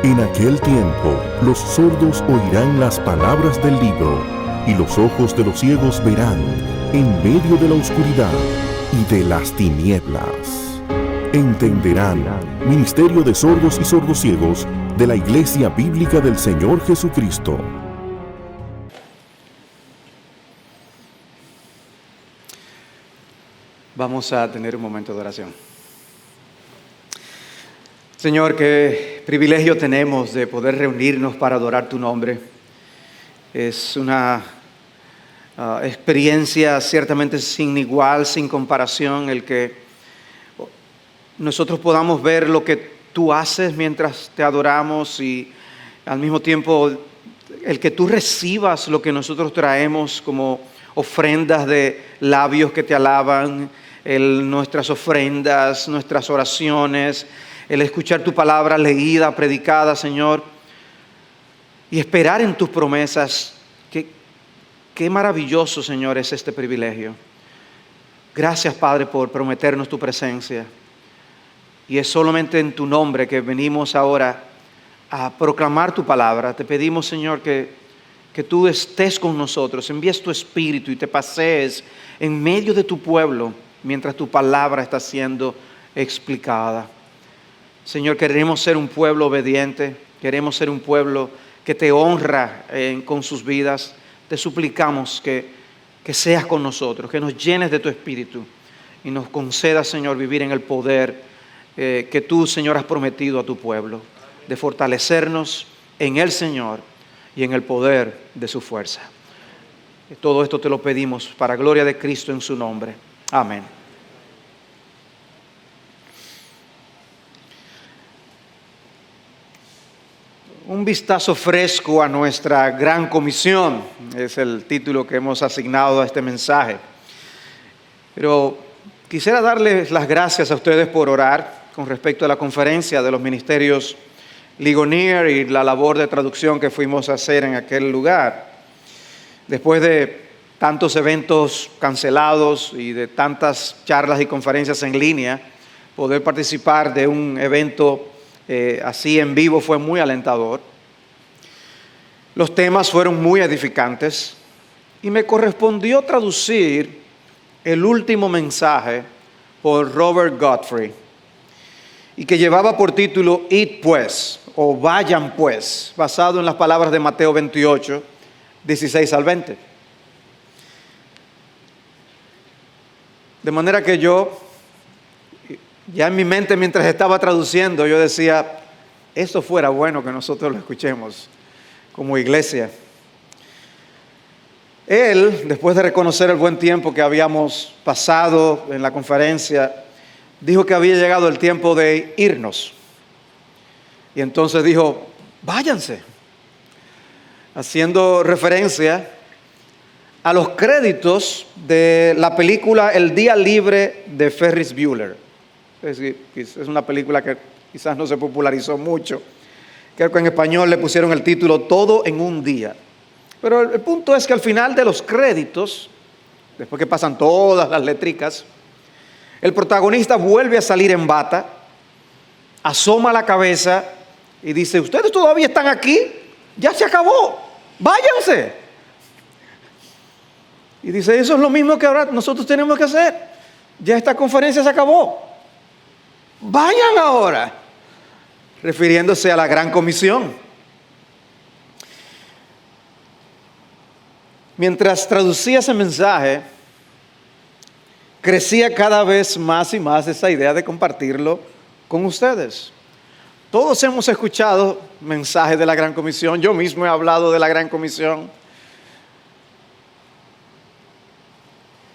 En aquel tiempo, los sordos oirán las palabras del libro, y los ojos de los ciegos verán en medio de la oscuridad y de las tinieblas. Entenderán, Ministerio de Sordos y Sordociegos de la Iglesia Bíblica del Señor Jesucristo. Vamos a tener un momento de oración. Señor, qué privilegio tenemos de poder reunirnos para adorar tu nombre. Es una experiencia ciertamente sin igual, sin comparación, el que nosotros podamos ver lo que tú haces mientras te adoramos y al mismo tiempo el que tú recibas lo que nosotros traemos como ofrendas de labios que te alaban, nuestras ofrendas, nuestras oraciones, el escuchar tu palabra leída, predicada, Señor, y esperar en tus promesas. Qué maravilloso, Señor, es este privilegio. Gracias, Padre, por prometernos tu presencia. Y es solamente en tu nombre que venimos ahora a proclamar tu palabra. Te pedimos, Señor, que tú estés con nosotros, envíes tu espíritu y te pasees en medio de tu pueblo mientras tu palabra está siendo explicada. Señor, queremos ser un pueblo obediente, queremos ser un pueblo que te honra con sus vidas. Te suplicamos que seas con nosotros, que nos llenes de tu espíritu y nos concedas, Señor, vivir en el poder que tú, Señor, has prometido a tu pueblo, de fortalecernos en el Señor y en el poder de su fuerza. Todo esto te lo pedimos para gloria de Cristo en su nombre. Amén. Un vistazo fresco a nuestra gran comisión es el título que hemos asignado a este mensaje. Pero quisiera darles las gracias a ustedes por orar con respecto a la conferencia de los ministerios Ligonier y la labor de traducción que fuimos a hacer en aquel lugar. Después de tantos eventos cancelados y de tantas charlas y conferencias en línea, poder participar de un evento así en vivo fue muy alentador. Los temas fueron muy edificantes y me correspondió traducir el último mensaje por Robert Godfrey y que llevaba por título Id pues, o vayan pues, basado en las palabras de Mateo 28, 16 al 20. De manera que yo, ya en mi mente mientras estaba traduciendo, yo decía, esto fuera bueno que nosotros lo escuchemos como iglesia. Él, después de reconocer el buen tiempo que habíamos pasado en la conferencia, dijo que había llegado el tiempo de irnos. Y entonces dijo, váyanse, haciendo referencia a los créditos de la película El Día Libre de Ferris Bueller. Es una película que quizás no se popularizó mucho. Creo que en español le pusieron el título Todo en un día. Pero el punto es que al final de los créditos, después que pasan todas las letricas, el protagonista vuelve a salir en bata, asoma la cabeza y dice, ¿ustedes todavía están aquí? Ya se acabó, váyanse. Y dice, eso es lo mismo que ahora nosotros tenemos que hacer. Ya esta conferencia se acabó. Vayan ahora, refiriéndose a la gran comisión. Mientras traducía ese mensaje, crecía cada vez más y más esa idea de compartirlo con ustedes. Todos hemos escuchado mensajes de la gran comisión, yo mismo he hablado de la gran comisión.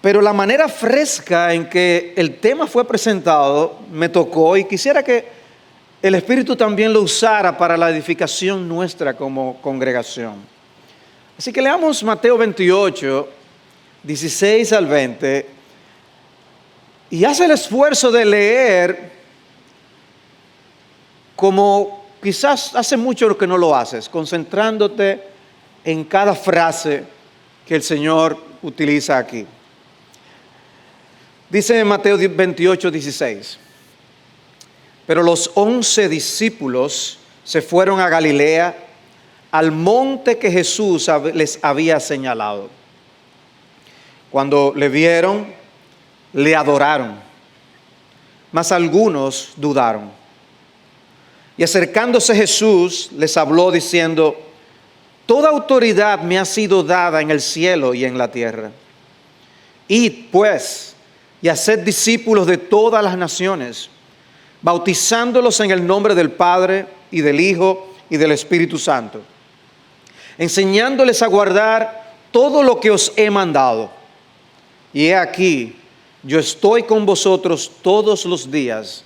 Pero la manera fresca en que el tema fue presentado me tocó y quisiera que el Espíritu también lo usara para la edificación nuestra como congregación. Así que leamos Mateo 28, 16 al 20 y haz el esfuerzo de leer como quizás hace mucho que no lo haces, concentrándote en cada frase que el Señor utiliza aquí. Dice en Mateo 28, 16, pero los 11 discípulos se fueron a Galilea, al monte que Jesús les había señalado. Cuando le vieron, le adoraron, mas algunos dudaron. Y acercándose Jesús, les habló diciendo: toda autoridad me ha sido dada en el cielo y en la tierra. Id pues y haced discípulos de todas las naciones, bautizándolos en el nombre del Padre y del Hijo y del Espíritu Santo, enseñándoles a guardar todo lo que os he mandado. Y he aquí, yo estoy con vosotros todos los días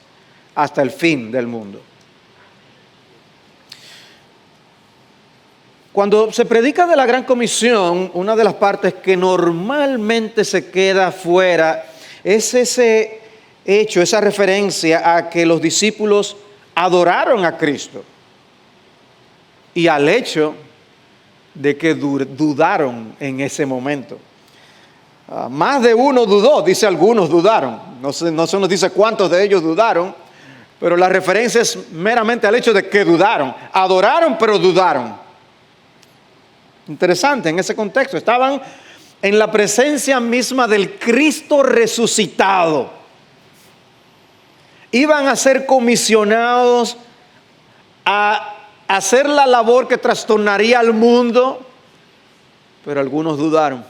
hasta el fin del mundo. Cuando se predica de la Gran Comisión, una de las partes que normalmente se queda fuera es ese hecho, esa referencia a que los discípulos adoraron a Cristo y al hecho de que dudaron en ese momento. Más de uno dudó, dice algunos dudaron. No se nos dice cuántos de ellos dudaron, pero la referencia es meramente al hecho de que dudaron. Adoraron, pero dudaron. Interesante, en ese contexto estaban en la presencia misma del Cristo resucitado. Iban a ser comisionados a hacer la labor que trastornaría al mundo, pero algunos dudaron.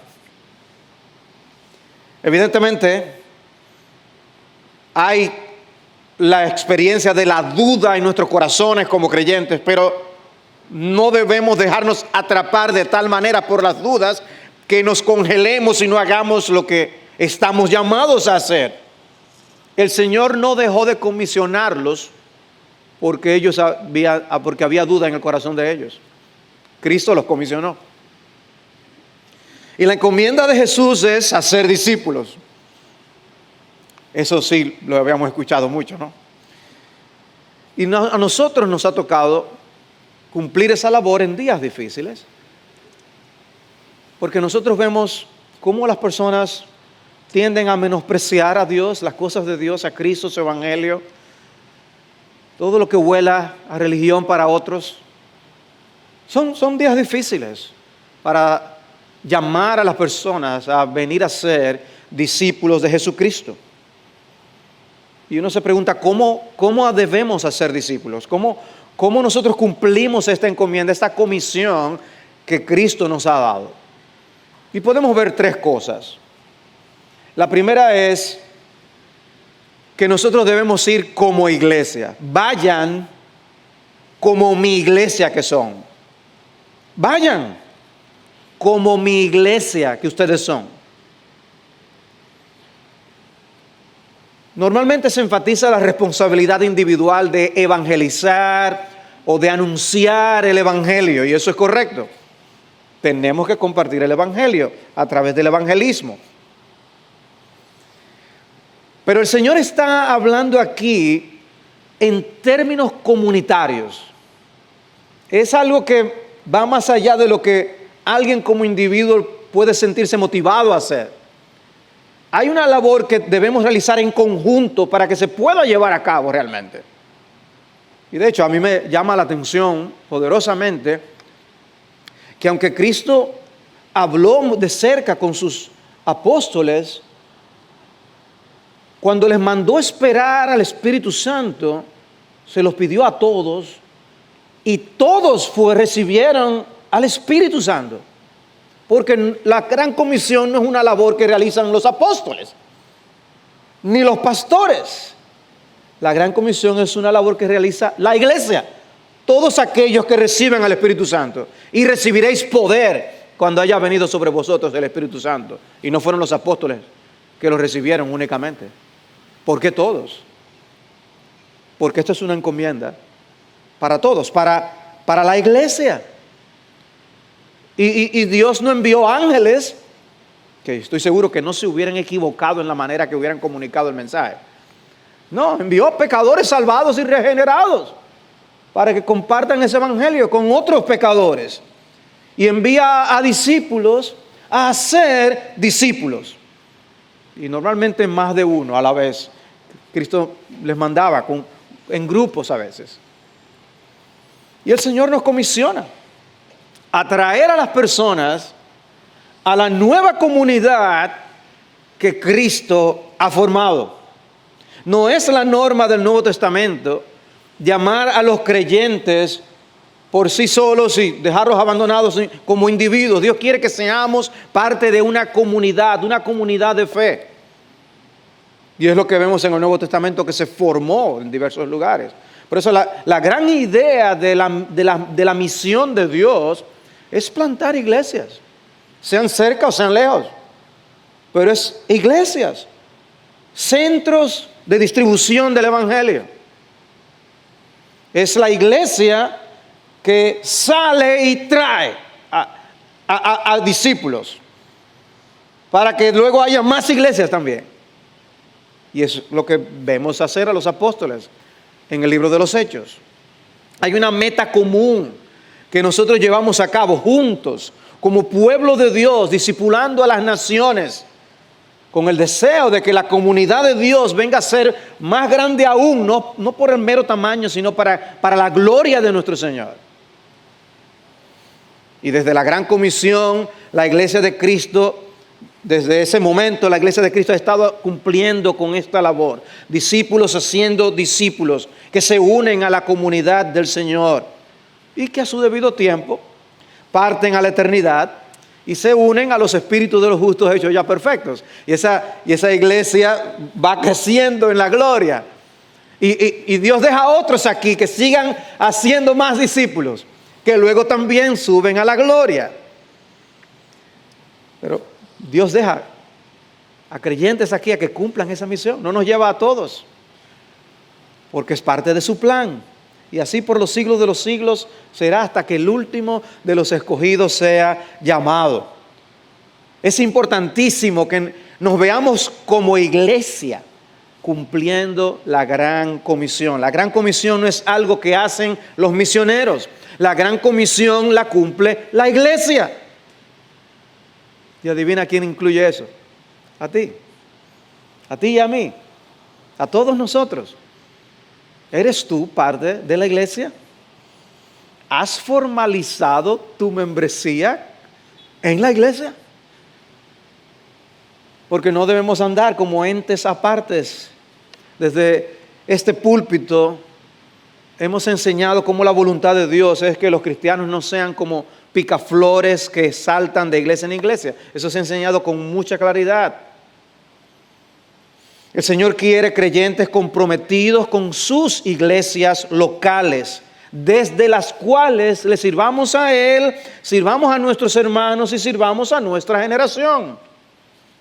Evidentemente, hay la experiencia de la duda en nuestros corazones como creyentes, pero no debemos dejarnos atrapar de tal manera por las dudas que nos congelemos y no hagamos lo que estamos llamados a hacer. El Señor no dejó de comisionarlos porque había duda en el corazón de ellos. Cristo los comisionó. Y la encomienda de Jesús es hacer discípulos. Eso sí, lo habíamos escuchado mucho, ¿no? Y a nosotros nos ha tocado cumplir esa labor en días difíciles. Porque nosotros vemos cómo las personas tienden a menospreciar a Dios, las cosas de Dios, a Cristo, su evangelio, todo lo que huela a religión para otros. Son días difíciles para llamar a las personas a venir a ser discípulos de Jesucristo. Y uno se pregunta, ¿cómo debemos hacer discípulos? ¿Cómo nosotros cumplimos esta encomienda, esta comisión que Cristo nos ha dado? Y podemos ver tres cosas. La primera es que nosotros debemos ir como iglesia. Vayan como mi iglesia que son. Vayan como mi iglesia que ustedes son. Normalmente se enfatiza la responsabilidad individual de evangelizar o de anunciar el evangelio, y eso es correcto. Tenemos que compartir el evangelio a través del evangelismo. Pero el Señor está hablando aquí en términos comunitarios. Es algo que va más allá de lo que alguien como individuo puede sentirse motivado a hacer. Hay una labor que debemos realizar en conjunto para que se pueda llevar a cabo realmente. Y de hecho a mí me llama la atención poderosamente que aunque Cristo habló de cerca con sus apóstoles, cuando les mandó esperar al Espíritu Santo, se los pidió a todos y todos recibieron al Espíritu Santo. Porque la gran comisión no es una labor que realizan los apóstoles, ni los pastores. La gran comisión es una labor que realiza la iglesia. Todos aquellos que reciben al Espíritu Santo. Y recibiréis poder cuando haya venido sobre vosotros el Espíritu Santo. Y no fueron los apóstoles que lo recibieron únicamente. ¿Por qué todos? Porque esto es una encomienda para todos, para la iglesia. Y Dios no envió ángeles, que estoy seguro que no se hubieran equivocado en la manera que hubieran comunicado el mensaje. No, envió pecadores salvados y regenerados para que compartan ese evangelio con otros pecadores. Y envía a discípulos a ser discípulos. Y normalmente más de uno a la vez. Cristo les mandaba en grupos a veces. Y el Señor nos comisiona a traer a las personas a la nueva comunidad que Cristo ha formado. No es la norma del Nuevo Testamento llamar a los creyentes por sí solos y dejarlos abandonados como individuos. Dios quiere que seamos parte de una comunidad de fe. Y es lo que vemos en el Nuevo Testamento, que se formó en diversos lugares. Por eso la gran idea de la misión de Dios es plantar iglesias, sean cerca o sean lejos. Pero es iglesias, centros de distribución del Evangelio. Es la iglesia que sale y trae a discípulos para que luego haya más iglesias también. Y es lo que vemos hacer a los apóstoles en el libro de los Hechos. Hay una meta común que nosotros llevamos a cabo juntos como pueblo de Dios, discipulando a las naciones, con el deseo de que la comunidad de Dios venga a ser más grande aún, no por el mero tamaño, sino para la gloria de nuestro Señor. Y desde la Gran Comisión, la Iglesia de Cristo, desde ese momento, la Iglesia de Cristo ha estado cumpliendo con esta labor. Discípulos haciendo discípulos que se unen a la comunidad del Señor y que a su debido tiempo parten a la eternidad y se unen a los espíritus de los justos hechos ya perfectos. Y esa iglesia va creciendo en la gloria. Y Dios deja a otros aquí que sigan haciendo más discípulos, que luego también suben a la gloria. Pero Dios deja a creyentes aquí a que cumplan esa misión. No nos lleva a todos, porque es parte de su plan. Y así por los siglos de los siglos será hasta que el último de los escogidos sea llamado. Es importantísimo que nos veamos como iglesia cumpliendo la Gran Comisión. La Gran Comisión no es algo que hacen los misioneros. La Gran Comisión la cumple la iglesia. Y adivina quién incluye eso. A ti y a mí, a todos nosotros. ¿Eres tú parte de la iglesia? ¿Has formalizado tu membresía en la iglesia? Porque no debemos andar como entes apartes. Desde este púlpito hemos enseñado cómo la voluntad de Dios es que los cristianos no sean como picaflores que saltan de iglesia en iglesia. Eso se ha enseñado con mucha claridad. El Señor quiere creyentes comprometidos con sus iglesias locales, desde las cuales le sirvamos a Él, sirvamos a nuestros hermanos y sirvamos a nuestra generación.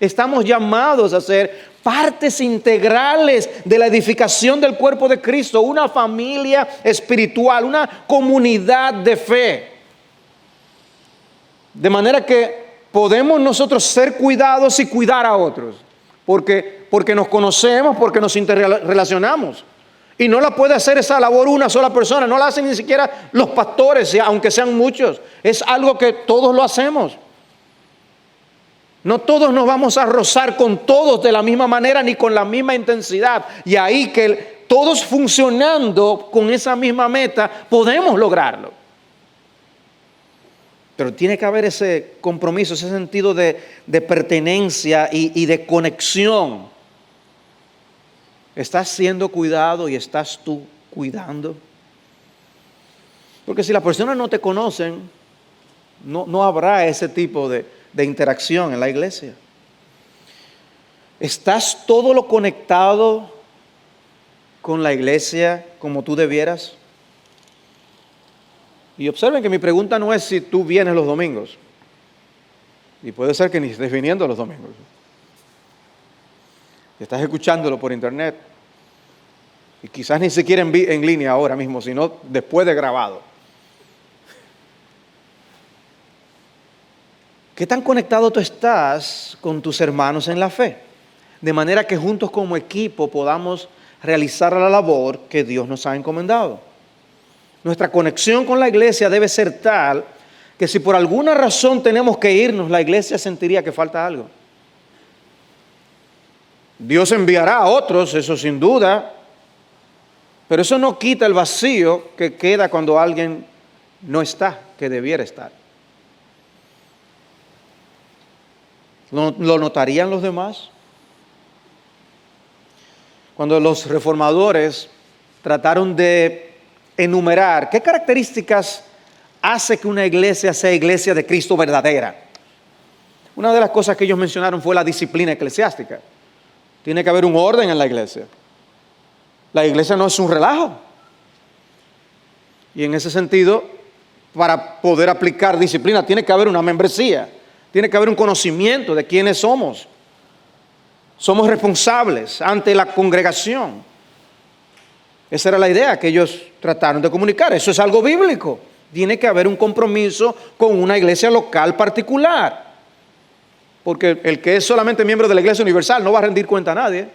Estamos llamados a ser partes integrales de la edificación del cuerpo de Cristo, una familia espiritual, una comunidad de fe. De manera que podemos nosotros ser cuidados y cuidar a otros. Porque nos conocemos, porque nos interrelacionamos. Y no la puede hacer esa labor una sola persona. No la hacen ni siquiera los pastores, aunque sean muchos. Es algo que todos lo hacemos. No todos nos vamos a rozar con todos de la misma manera ni con la misma intensidad. Y ahí que todos funcionando con esa misma meta podemos lograrlo. Pero tiene que haber ese compromiso, ese sentido de pertenencia y de conexión. ¿Estás siendo cuidado y estás tú cuidando? Porque si las personas no te conocen, no habrá ese tipo de interacción en la iglesia. ¿Estás todo lo conectado con la iglesia como tú debieras? Y observen que mi pregunta no es si tú vienes los domingos. Y puede ser que ni estés viniendo los domingos. Estás escuchándolo por internet. Y quizás ni siquiera en línea ahora mismo, sino después de grabado. ¿Qué tan conectado tú estás con tus hermanos en la fe? De manera que juntos como equipo podamos realizar la labor que Dios nos ha encomendado. Nuestra conexión con la iglesia debe ser tal que si por alguna razón tenemos que irnos, la iglesia sentiría que falta algo. Dios enviará a otros, eso sin duda, pero eso no quita el vacío que queda cuando alguien no está, que debiera estar. ¿Lo notarían los demás? Cuando los reformadores trataron de enumerar qué características hace que una iglesia sea iglesia de Cristo verdadera, una de las cosas que ellos mencionaron fue la disciplina eclesiástica. Tiene que haber un orden en la iglesia. La iglesia no es un relajo. Y en ese sentido, para poder aplicar disciplina, tiene que haber una membresía, tiene que haber un conocimiento de quiénes somos. Somos responsables ante la congregación. Esa era la idea que ellos trataron de comunicar. Eso es algo bíblico. Tiene que haber un compromiso con una iglesia local particular. Porque el que es solamente miembro de la iglesia universal no va a rendir cuenta a nadie.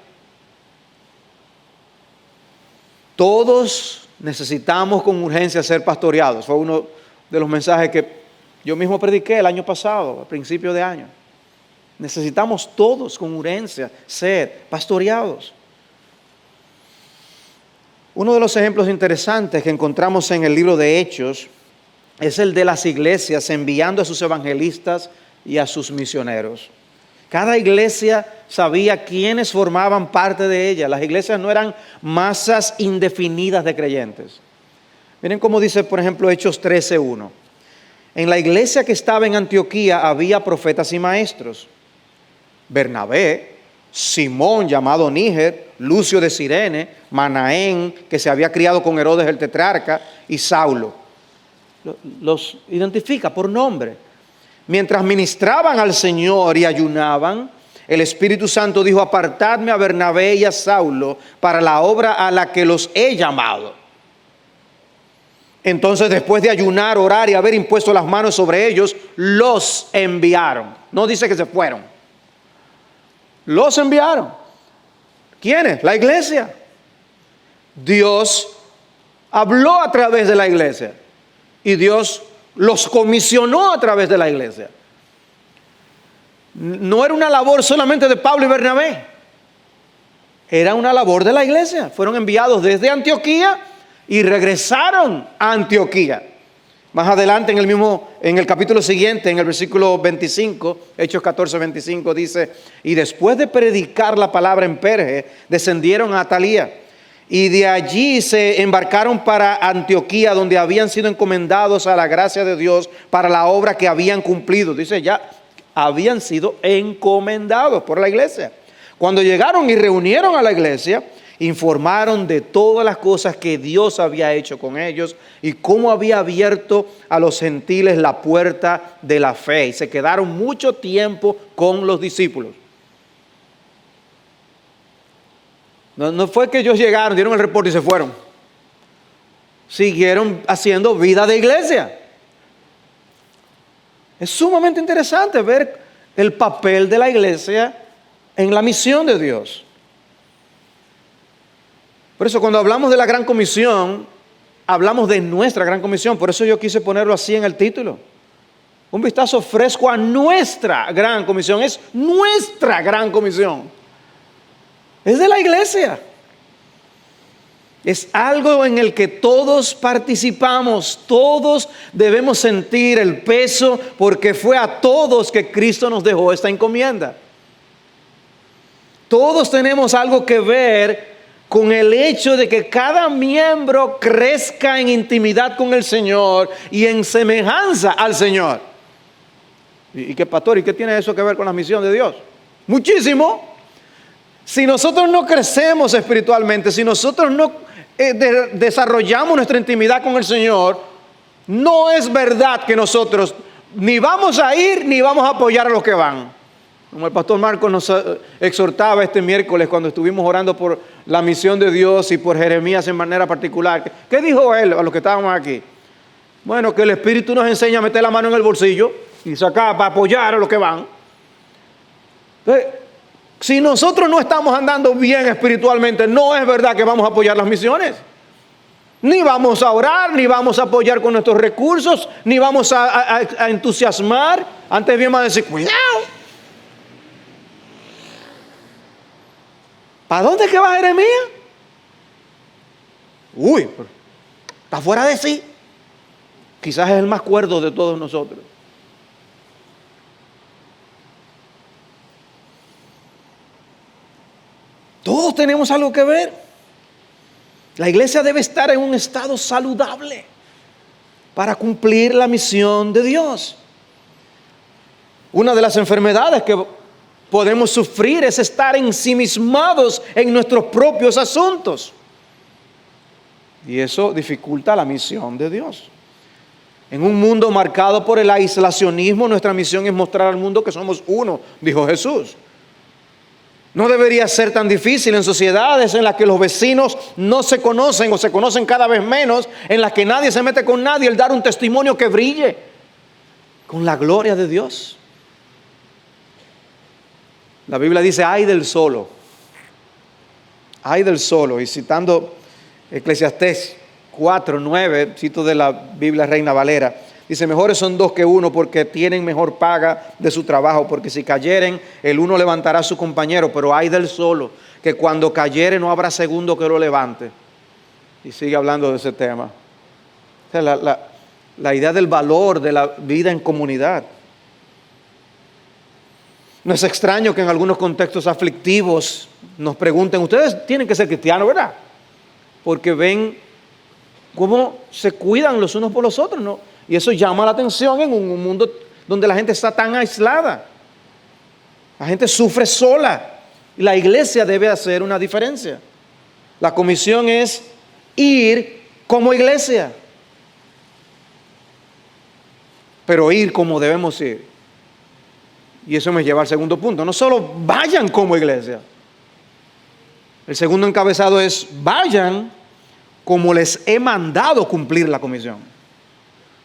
Todos necesitamos con urgencia ser pastoreados. Fue uno de los mensajes que yo mismo prediqué el año pasado, a principio de año. Necesitamos todos con urgencia ser pastoreados. Uno de los ejemplos interesantes que encontramos en el libro de Hechos es el de las iglesias enviando a sus evangelistas y a sus misioneros. Cada iglesia sabía quiénes formaban parte de ella. Las iglesias no eran masas indefinidas de creyentes. Miren cómo dice, por ejemplo, Hechos 13:1. En la iglesia que estaba en Antioquía había profetas y maestros. Bernabé, Simón llamado Níger, Lucio de Cirene, Manaén, que se había criado con Herodes el tetrarca, y Saulo. Los identifica por nombre. Mientras ministraban al Señor y ayunaban, el Espíritu Santo dijo: apartadme a Bernabé y a Saulo para la obra a la que los he llamado. Entonces, después de ayunar, orar y haber impuesto las manos sobre ellos, los enviaron. No dice que se fueron. Los enviaron. ¿Quiénes? La iglesia. Dios habló a través de la iglesia y Dios los comisionó a través de la iglesia. No era una labor solamente de Pablo y Bernabé, era una labor de la iglesia. Fueron enviados desde Antioquía y regresaron a Antioquía. Más adelante en el capítulo siguiente, en el versículo 25, Hechos 14:25 dice: y después de predicar la palabra en Perge, descendieron a Atalía. Y de allí se embarcaron para Antioquía, donde habían sido encomendados a la gracia de Dios para la obra que habían cumplido. Dice, ya habían sido encomendados por la iglesia. Cuando llegaron y reunieron a la iglesia, informaron de todas las cosas que Dios había hecho con ellos y cómo había abierto a los gentiles la puerta de la fe. Y se quedaron mucho tiempo con los discípulos. No fue que ellos llegaron, dieron el reporte y se fueron. Siguieron haciendo vida de iglesia. Es sumamente interesante ver el papel de la iglesia en la misión de Dios. Por eso cuando hablamos de la Gran Comisión, hablamos de nuestra Gran Comisión. Por eso yo quise ponerlo así en el título. Un vistazo fresco a nuestra Gran Comisión. Es nuestra Gran Comisión. Es de la iglesia. Es algo en el que todos participamos, todos debemos sentir el peso, porque fue a todos que Cristo nos dejó esta encomienda. Todos tenemos algo que ver con el hecho de que cada miembro crezca en intimidad con el Señor y en semejanza al Señor. ¿Y qué, pastor? ¿Y qué tiene eso que ver con la misión de Dios? Muchísimo. Si nosotros no crecemos espiritualmente, si nosotros no desarrollamos nuestra intimidad con el Señor, no es verdad que nosotros ni vamos a ir ni vamos a apoyar a los que van. Como el pastor Marcos nos exhortaba este miércoles cuando estuvimos orando por la misión de Dios y por Jeremías en manera particular. ¿Qué dijo él a los que estábamos aquí? Bueno, que el Espíritu nos enseña a meter la mano en el bolsillo y sacar para apoyar a los que van. Entonces, si nosotros no estamos andando bien espiritualmente, no es verdad que vamos a apoyar las misiones. Ni vamos a orar, ni vamos a apoyar con nuestros recursos, ni vamos a entusiasmar. Antes bien va a decir, cuidado. ¿Para dónde es que va Jeremías? Uy, está fuera de sí. Quizás es el más cuerdo de todos nosotros. Todos tenemos algo que ver. La iglesia debe estar en un estado saludable para cumplir la misión de Dios. Una de las enfermedades que podemos sufrir es estar ensimismados en nuestros propios asuntos. Y eso dificulta la misión de Dios. En un mundo marcado por el aislacionismo, nuestra misión es mostrar al mundo que somos uno, dijo Jesús. No debería ser tan difícil en sociedades en las que los vecinos no se conocen o se conocen cada vez menos, en las que nadie se mete con nadie, el dar un testimonio que brille con la gloria de Dios. La Biblia dice, ay del solo. Ay del solo. Y citando Eclesiastés 4:9, cito de la Biblia Reina Valera, dice, mejores son dos que uno porque tienen mejor paga de su trabajo, porque si cayeren, el uno levantará a su compañero, pero ay del solo, que cuando cayere no habrá segundo que lo levante. Y sigue hablando de ese tema. O sea, la idea del valor de la vida en comunidad. No es extraño que en algunos contextos aflictivos nos pregunten, ustedes tienen que ser cristianos, ¿verdad? Porque ven cómo se cuidan los unos por los otros, ¿no? Y eso llama la atención en un mundo donde la gente está tan aislada. La gente sufre sola. Y la iglesia debe hacer una diferencia. La comisión es ir como iglesia. Pero ir como debemos ir. Y eso me lleva al segundo punto. No solo vayan como iglesia. El segundo encabezado es vayan como les he mandado cumplir la comisión.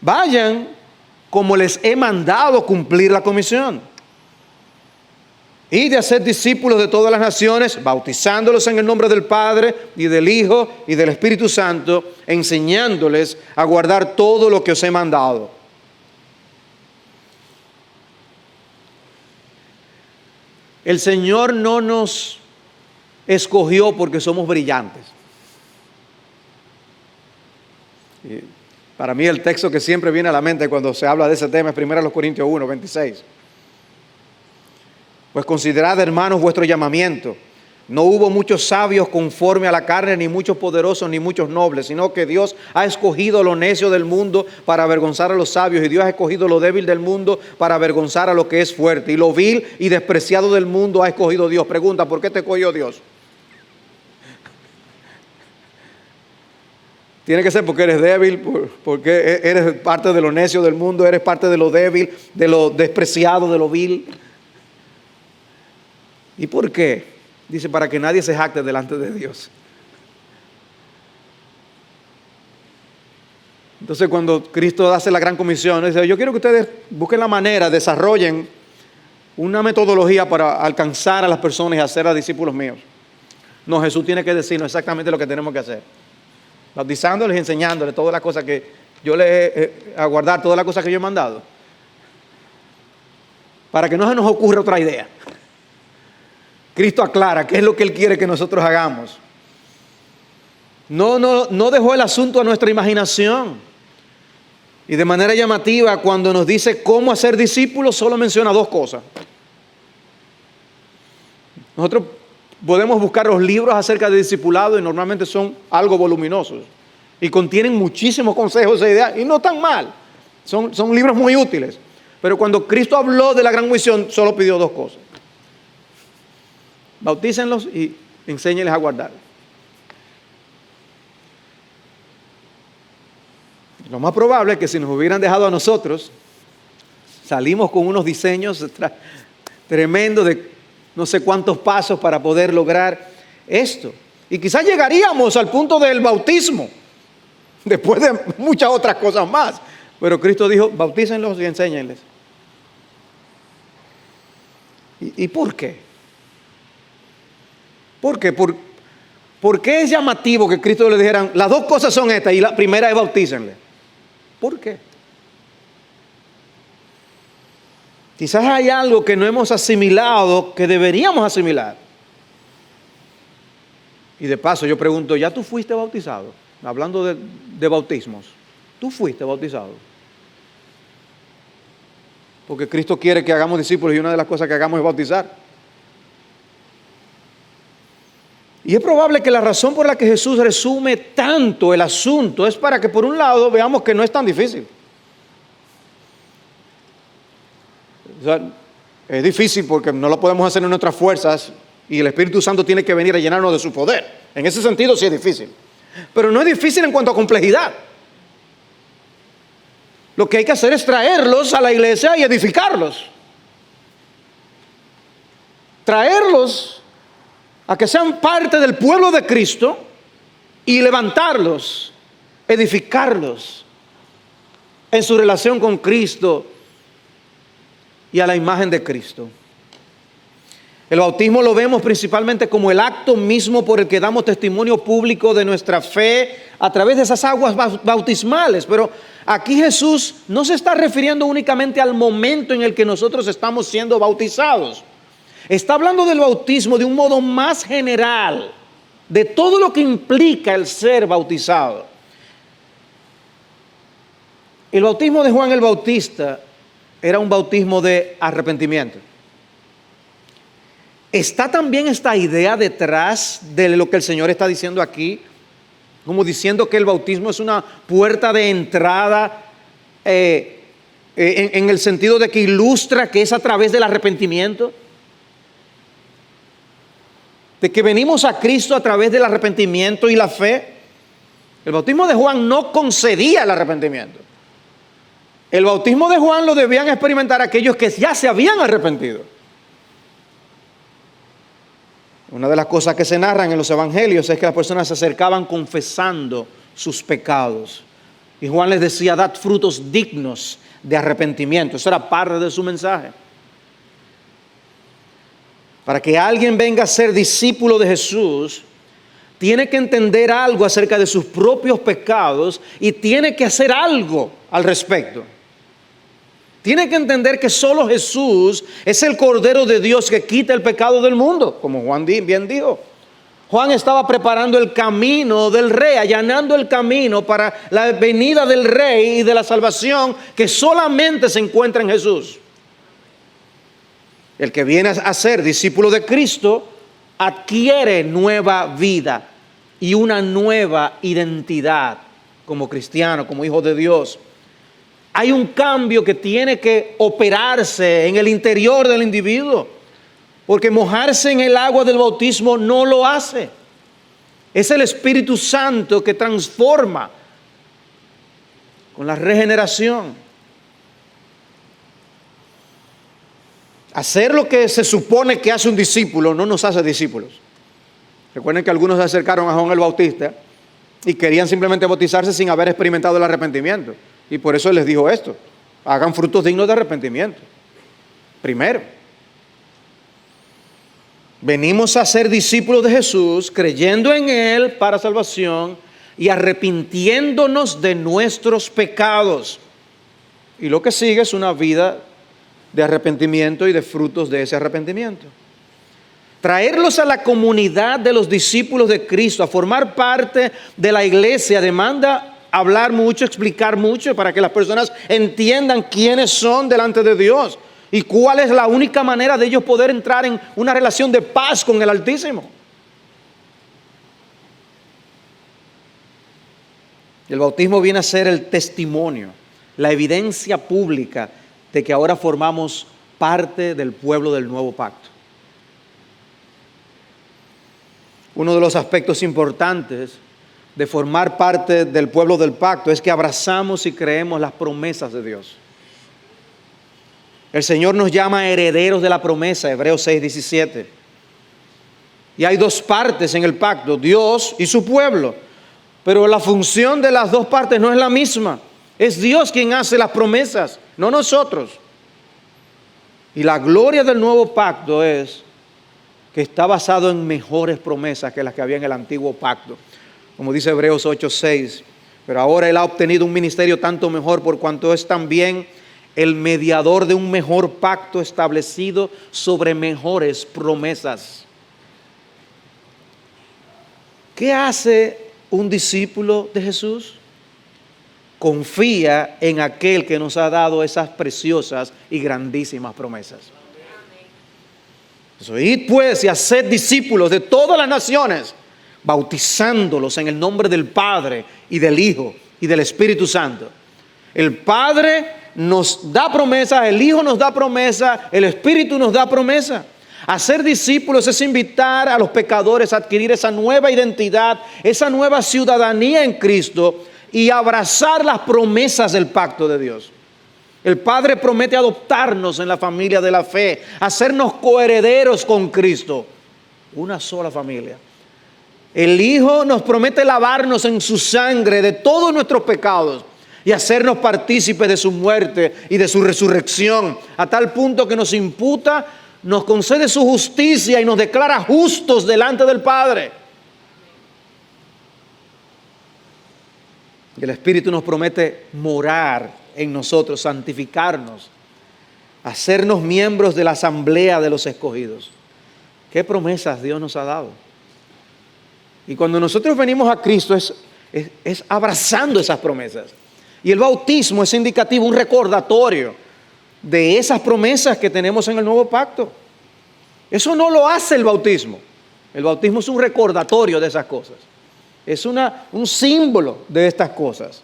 Vayan como les he mandado cumplir la comisión. Y de hacer discípulos de todas las naciones, bautizándolos en el nombre del Padre y del Hijo y del Espíritu Santo, enseñándoles a guardar todo lo que os he mandado. El Señor no nos escogió porque somos brillantes. Para mí el texto que siempre viene a la mente cuando se habla de ese tema es 1 Corintios 1:26. Pues considerad, hermanos, vuestro llamamiento. No hubo muchos sabios conforme a la carne, ni muchos poderosos, ni muchos nobles, sino que Dios ha escogido lo necio del mundo para avergonzar a los sabios, y Dios ha escogido lo débil del mundo para avergonzar a lo que es fuerte. Y lo vil y despreciado del mundo ha escogido Dios. Pregunta, ¿por qué te escogió Dios? Tiene que ser porque eres débil, porque eres parte de lo necio del mundo, eres parte de lo débil, de lo despreciado, de lo vil. ¿Y por qué? Dice, para que nadie se jacte delante de Dios. Entonces cuando Cristo hace la gran comisión, dice, yo quiero que ustedes busquen la manera, desarrollen una metodología para alcanzar a las personas y hacer a discípulos míos. No, Jesús tiene que decirnos exactamente lo que tenemos que hacer. Bautizándoles y enseñándoles todas las cosas que yo les he a guardar, todas las cosas que yo he mandado. Para que no se nos ocurra otra idea. Cristo aclara qué es lo que Él quiere que nosotros hagamos. No dejó el asunto a nuestra imaginación. Y de manera llamativa, cuando nos dice cómo hacer discípulos, solo menciona dos cosas. Nosotros podemos buscar los libros acerca de discipulado y normalmente son algo voluminosos. Y contienen muchísimos consejos e ideas, y no tan mal. Son libros muy útiles. Pero cuando Cristo habló de la gran misión, solo pidió dos cosas. Bautícenlos y enséñenles a guardar. Lo más probable es que si nos hubieran dejado a nosotros, salimos con unos diseños tremendos de no sé cuántos pasos para poder lograr esto. Y quizás llegaríamos al punto del bautismo, después de muchas otras cosas más. Pero Cristo dijo, bautícenlos y enséñenles. ¿Y por qué? ¿Por qué? ¿Por qué es llamativo que Cristo le dijeran, las dos cosas son estas y la primera es bautícenle? ¿Por qué? Quizás hay algo que no hemos asimilado que deberíamos asimilar. Y de paso yo pregunto, ¿ya tú fuiste bautizado? Hablando de bautismos. Tú fuiste bautizado. Porque Cristo quiere que hagamos discípulos y una de las cosas que hagamos es bautizar. Y es probable que la razón por la que Jesús resume tanto el asunto es para que por un lado veamos que no es tan difícil. O sea, es difícil porque no lo podemos hacer en nuestras fuerzas y el Espíritu Santo tiene que venir a llenarnos de su poder. En ese sentido sí es difícil. Pero no es difícil en cuanto a complejidad. Lo que hay que hacer es traerlos a la iglesia y edificarlos. Traerlos a que sean parte del pueblo de Cristo y levantarlos, edificarlos en su relación con Cristo y a la imagen de Cristo. El bautismo lo vemos principalmente como el acto mismo por el que damos testimonio público de nuestra fe a través de esas aguas bautismales. Pero aquí Jesús no se está refiriendo únicamente al momento en el que nosotros estamos siendo bautizados. Está hablando del bautismo de un modo más general, de todo lo que implica el ser bautizado. El bautismo de Juan el Bautista era un bautismo de arrepentimiento. Está también esta idea detrás de lo que el Señor está diciendo aquí, como diciendo que el bautismo es una puerta de entrada en el sentido de que ilustra que es a través del arrepentimiento. De que venimos a Cristo a través del arrepentimiento y la fe. El bautismo de Juan no concedía el arrepentimiento. El bautismo de Juan lo debían experimentar aquellos que ya se habían arrepentido. Una de las cosas que se narran en los evangelios es que las personas se acercaban confesando sus pecados. Y Juan les decía, dad frutos dignos de arrepentimiento. Eso era parte de su mensaje. Para que alguien venga a ser discípulo de Jesús, tiene que entender algo acerca de sus propios pecados y tiene que hacer algo al respecto. Tiene que entender que solo Jesús es el Cordero de Dios que quita el pecado del mundo, como Juan bien dijo. Juan estaba preparando el camino del Rey, allanando el camino para la venida del Rey y de la salvación que solamente se encuentra en Jesús. El que viene a ser discípulo de Cristo adquiere nueva vida y una nueva identidad como cristiano, como hijo de Dios. Hay un cambio que tiene que operarse en el interior del individuo, porque mojarse en el agua del bautismo no lo hace. Es el Espíritu Santo que transforma con la regeneración. Hacer lo que se supone que hace un discípulo no nos hace discípulos. Recuerden que algunos se acercaron a Juan el Bautista y querían simplemente bautizarse sin haber experimentado el arrepentimiento. Y por eso él les dijo esto: hagan frutos dignos de arrepentimiento. Primero, venimos a ser discípulos de Jesús, creyendo en Él para salvación y arrepintiéndonos de nuestros pecados. Y lo que sigue es una vida de arrepentimiento y de frutos de ese arrepentimiento. Traerlos a la comunidad de los discípulos de Cristo, a formar parte de la iglesia, demanda hablar mucho, explicar mucho para que las personas entiendan quiénes son delante de Dios y cuál es la única manera de ellos poder entrar en una relación de paz con el Altísimo. El bautismo viene a ser el testimonio, la evidencia pública de que ahora formamos parte del pueblo del nuevo pacto. Uno de los aspectos importantes de formar parte del pueblo del pacto es que abrazamos y creemos las promesas de Dios. El Señor nos llama herederos de la promesa, Hebreos 6:17. Y hay dos partes en el pacto, Dios y su pueblo. Pero la función de las dos partes no es la misma. Es Dios quien hace las promesas, no nosotros. Y la gloria del nuevo pacto es que está basado en mejores promesas que las que había en el antiguo pacto. Como dice Hebreos 8:6, pero ahora Él ha obtenido un ministerio tanto mejor por cuanto es también el mediador de un mejor pacto establecido sobre mejores promesas. ¿Qué hace un discípulo de Jesús? confía en aquel que nos ha dado esas preciosas y grandísimas promesas. Id pues y haced discípulos de todas las naciones, bautizándolos en el nombre del Padre y del Hijo y del Espíritu Santo. El Padre nos da promesa, el Hijo nos da promesa, el Espíritu nos da promesa. Hacer discípulos es invitar a los pecadores a adquirir esa nueva identidad, esa nueva ciudadanía en Cristo y abrazar las promesas del pacto de Dios. El Padre promete adoptarnos en la familia de la fe, hacernos coherederos con Cristo, una sola familia. El Hijo nos promete lavarnos en su sangre de todos nuestros pecados y hacernos partícipes de su muerte y de su resurrección, a tal punto que nos imputa, nos concede su justicia y nos declara justos delante del Padre. Y el Espíritu nos promete morar en nosotros, santificarnos, hacernos miembros de la asamblea de los escogidos. ¿Qué promesas Dios nos ha dado? Y cuando nosotros venimos a Cristo es abrazando esas promesas. Y el bautismo es indicativo, un recordatorio de esas promesas que tenemos en el nuevo pacto. Eso no lo hace el bautismo. El bautismo es un recordatorio de esas cosas. Es un símbolo de estas cosas.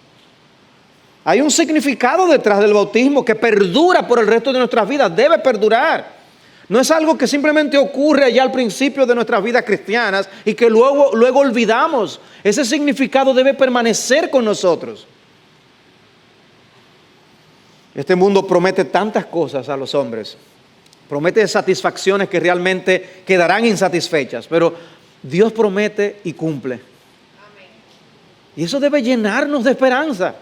Hay un significado detrás del bautismo que perdura por el resto de nuestras vidas, debe perdurar. No es algo que simplemente ocurre allá al principio de nuestras vidas cristianas y que luego olvidamos. Ese significado debe permanecer con nosotros. Este mundo promete tantas cosas a los hombres. Promete satisfacciones que realmente quedarán insatisfechas, pero Dios promete y cumple. Amén. Y eso debe llenarnos de esperanza.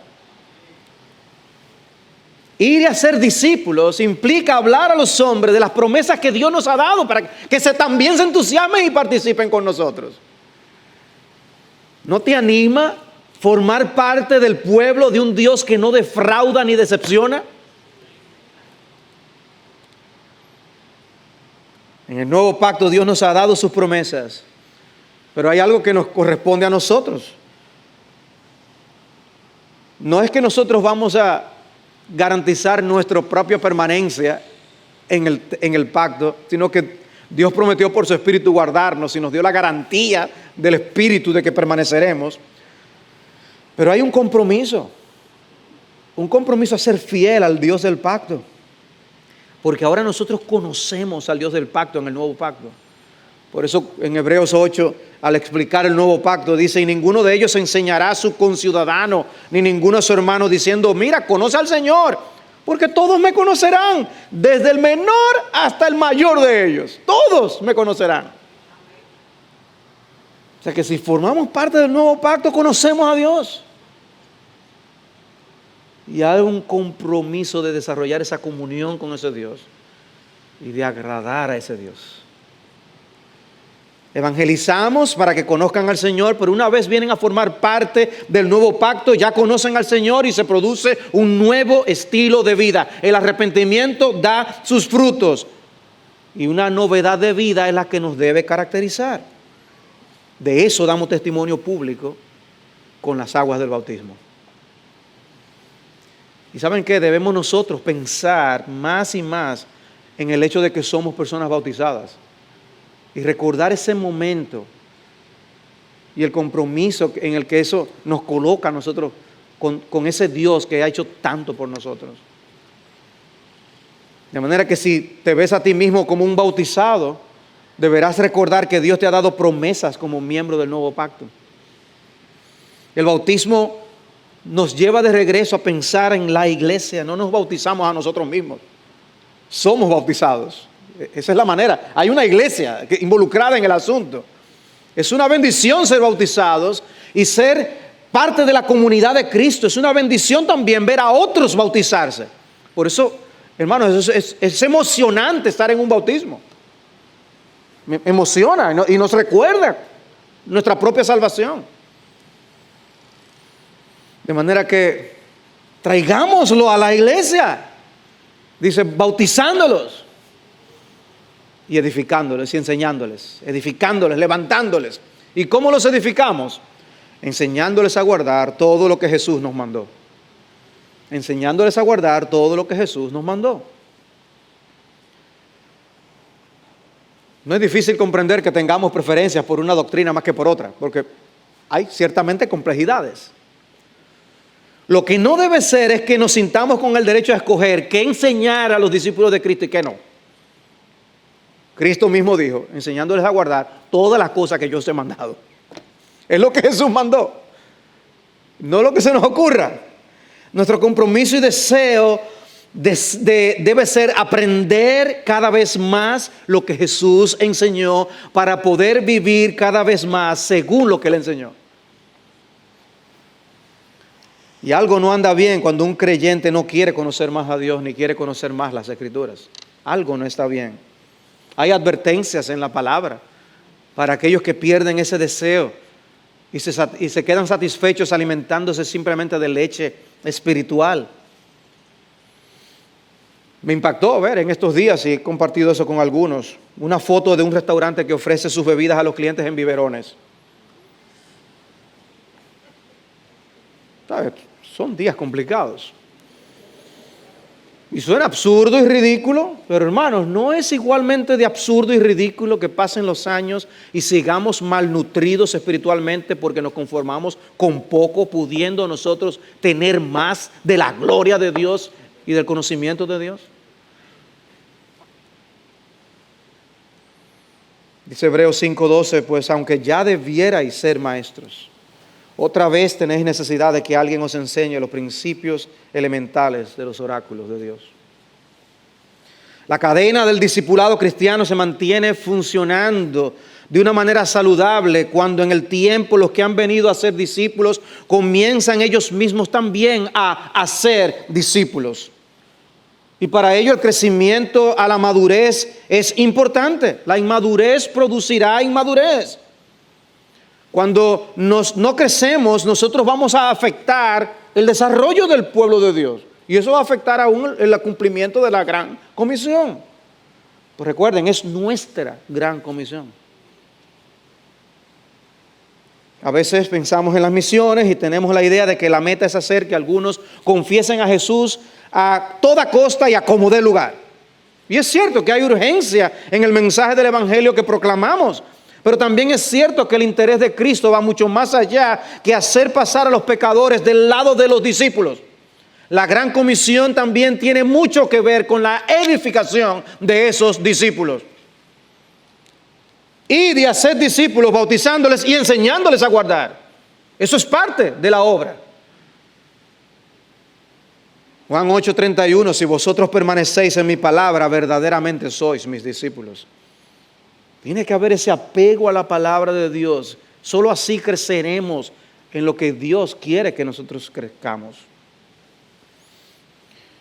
Ir a ser discípulos implica hablar a los hombres de las promesas que Dios nos ha dado para que también se entusiasmen y participen con nosotros. ¿No te anima formar parte del pueblo de un Dios que no defrauda ni decepciona? En el nuevo pacto Dios nos ha dado sus promesas, pero hay algo que nos corresponde a nosotros. No es que nosotros vamos a garantizar nuestra propia permanencia en el pacto, sino que Dios prometió por su Espíritu guardarnos y nos dio la garantía del Espíritu de que permaneceremos. Pero hay un compromiso a ser fiel al Dios del pacto, porque ahora nosotros conocemos al Dios del pacto en el nuevo pacto. Por eso en Hebreos 8, al explicar el nuevo pacto, dice: y ninguno de ellos enseñará a su conciudadano, ni ninguno a su hermano, diciendo: mira, conoce al Señor, porque todos me conocerán, desde el menor hasta el mayor de ellos. Todos me conocerán. O sea que si formamos parte del nuevo pacto, conocemos a Dios. Y hay un compromiso de desarrollar esa comunión con ese Dios y de agradar a ese Dios. Evangelizamos para que conozcan al Señor, pero una vez vienen a formar parte del nuevo pacto, ya conocen al Señor y se produce un nuevo estilo de vida. El arrepentimiento da sus frutos y una novedad de vida es la que nos debe caracterizar. De eso damos testimonio público con las aguas del bautismo. ¿Y saben qué? Debemos nosotros pensar más y más en el hecho de que somos personas bautizadas y recordar ese momento y el compromiso en el que eso nos coloca a nosotros con ese Dios que ha hecho tanto por nosotros. De manera que si te ves a ti mismo como un bautizado, deberás recordar que Dios te ha dado promesas como miembro del nuevo pacto. El bautismo nos lleva de regreso a pensar en la iglesia. No nos bautizamos a nosotros mismos, somos bautizados. Esa es la manera. Hay una iglesia involucrada en el asunto. Es una bendición ser bautizados y ser parte de la comunidad de Cristo. Es una bendición también ver a otros bautizarse. Por eso, hermanos, es emocionante estar en un bautismo. Me emociona y nos recuerda nuestra propia salvación. De manera que traigámoslo a la iglesia. Dice, bautizándolos y edificándoles y enseñándoles, edificándoles, levantándoles. ¿Y cómo los edificamos? Enseñándoles a guardar todo lo que Jesús nos mandó. enseñándoles a guardar todo lo que Jesús nos mandó. No es difícil comprender que tengamos preferencias por una doctrina más que por otra, porque hay ciertamente complejidades. Lo que no debe ser es que nos sintamos con el derecho a escoger qué enseñar a los discípulos de Cristo y qué no. Cristo mismo dijo, enseñándoles a guardar todas las cosas que yo os he mandado. Es lo que Jesús mandó, no lo que se nos ocurra. Nuestro compromiso y deseo debe ser aprender cada vez más lo que Jesús enseñó para poder vivir cada vez más según lo que Él enseñó. Y algo no anda bien cuando un creyente no quiere conocer más a Dios ni quiere conocer más las Escrituras. Algo no está bien. Hay advertencias en la palabra para aquellos que pierden ese deseo y se quedan satisfechos alimentándose simplemente de leche espiritual. Me impactó ver en estos días, y he compartido eso con algunos, una foto de un restaurante que ofrece sus bebidas a los clientes en biberones. ¿Sabes? Son días complicados. Y suena absurdo y ridículo, pero hermanos, ¿no es igualmente de absurdo y ridículo que pasen los años y sigamos malnutridos espiritualmente porque nos conformamos con poco, pudiendo nosotros tener más de la gloria de Dios y del conocimiento de Dios? Dice Hebreos 5:12, pues aunque ya debierais ser maestros, otra vez tenéis necesidad de que alguien os enseñe los principios elementales de los oráculos de Dios. La cadena del discipulado cristiano se mantiene funcionando de una manera saludable cuando en el tiempo los que han venido a ser discípulos comienzan ellos mismos también a ser discípulos. Y para ello el crecimiento a la madurez es importante. La inmadurez producirá inmadurez. Cuando no crecemos, nosotros vamos a afectar el desarrollo del pueblo de Dios. Y eso va a afectar aún el cumplimiento de la gran comisión. Pues recuerden, es nuestra gran comisión. A veces pensamos en las misiones y tenemos la idea de que la meta es hacer que algunos confiesen a Jesús a toda costa y a como dé lugar. Y es cierto que hay urgencia en el mensaje del Evangelio que proclamamos. Pero también es cierto que el interés de Cristo va mucho más allá que hacer pasar a los pecadores del lado de los discípulos. La gran comisión también tiene mucho que ver con la edificación de esos discípulos. Y de hacer discípulos, bautizándoles y enseñándoles a guardar. Eso es parte de la obra. Juan 8:31, si vosotros permanecéis en mi palabra, verdaderamente sois mis discípulos. Tiene que haber ese apego a la palabra de Dios. Solo así creceremos en lo que Dios quiere que nosotros crezcamos.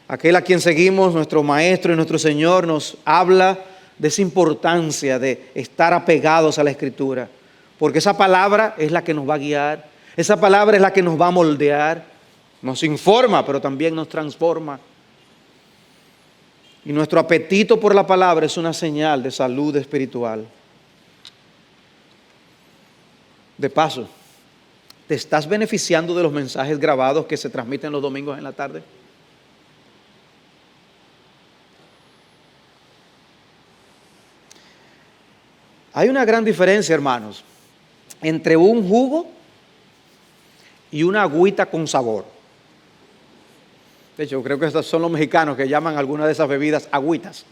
Aquel a quien seguimos, nuestro Maestro y nuestro Señor, nos habla de esa importancia de estar apegados a la Escritura. Porque esa palabra es la que nos va a guiar. Esa palabra es la que nos va a moldear. Nos informa, pero también nos transforma. Y nuestro apetito por la palabra es una señal de salud espiritual. De paso, ¿te estás beneficiando de los mensajes grabados que se transmiten los domingos en la tarde? Hay una gran diferencia, hermanos, entre un jugo y una agüita con sabor. De hecho, creo que estos son los mexicanos que llaman algunas de esas bebidas agüitas.